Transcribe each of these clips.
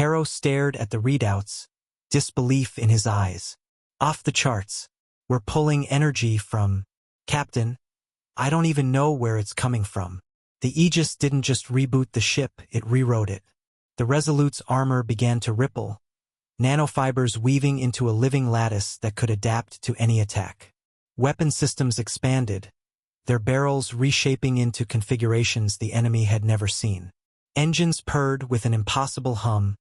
Harrow stared at the readouts, disbelief in his eyes. Off the charts. We're pulling energy from... Captain, I don't even know where it's coming from. The Aegis didn't just reboot the ship, it rewrote it. The Resolute's armor began to ripple, nanofibers weaving into a living lattice that could adapt to any attack. Weapon systems expanded, their barrels reshaping into configurations the enemy had never seen. Engines purred with an impossible hum,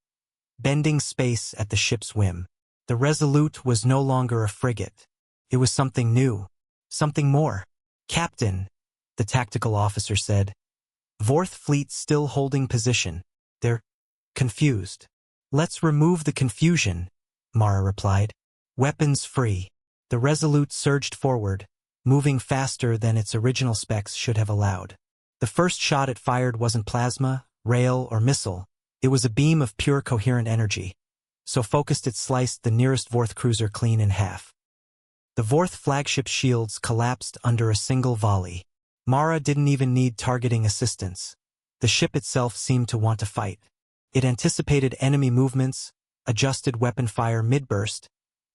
bending space at the ship's whim. The Resolute was no longer a frigate. It was something new, something more. Captain, the tactical officer said. Vorth fleet still holding position. They're confused. Let's remove the confusion, Mara replied. Weapons free. The Resolute surged forward, moving faster than its original specs should have allowed. The first shot it fired wasn't plasma, rail, or missile. It was a beam of pure coherent energy. So focused it sliced the nearest Vorth cruiser clean in half. The Vorth flagship shields collapsed under a single volley. Mara didn't even need targeting assistance. The ship itself seemed to want to fight. It anticipated enemy movements, adjusted weapon fire mid-burst,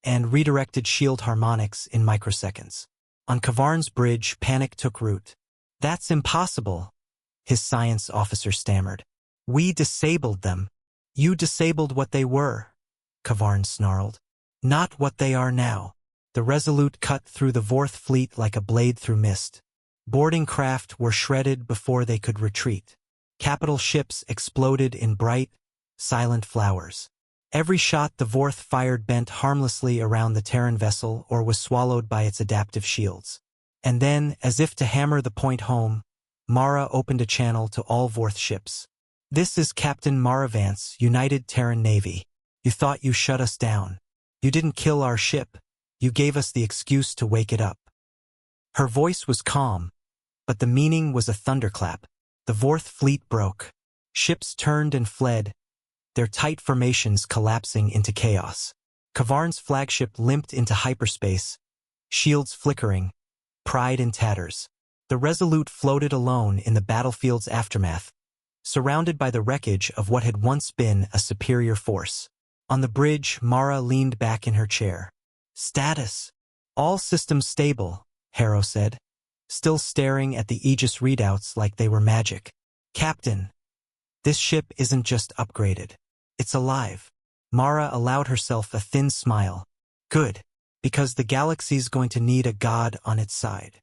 and redirected shield harmonics in microseconds. On Kavarn's bridge, panic took root. That's impossible, his science officer stammered. We disabled them. You disabled what they were, Kavarn snarled. Not what they are now. The Resolute cut through the Vorth fleet like a blade through mist. Boarding craft were shredded before they could retreat. Capital ships exploded in bright, silent flowers. Every shot the Vorth fired bent harmlessly around the Terran vessel or was swallowed by its adaptive shields. And then, as if to hammer the point home, Mara opened a channel to all Vorth ships. This is Captain Mara Vance, United Terran Navy. You thought you shut us down. You didn't kill our ship. You gave us the excuse to wake it up. Her voice was calm, but the meaning was a thunderclap. The Vorth fleet broke. Ships turned and fled, their tight formations collapsing into chaos. Kavarn's flagship limped into hyperspace, shields flickering, pride in tatters. The Resolute floated alone in the battlefield's aftermath, surrounded by the wreckage of what had once been a superior force. On the bridge, Mara leaned back in her chair. Status. All systems stable, Harrow said, still staring at the Aegis readouts like they were magic. Captain, this ship isn't just upgraded. It's alive. Mara allowed herself a thin smile. Good, because the galaxy's going to need a god on its side.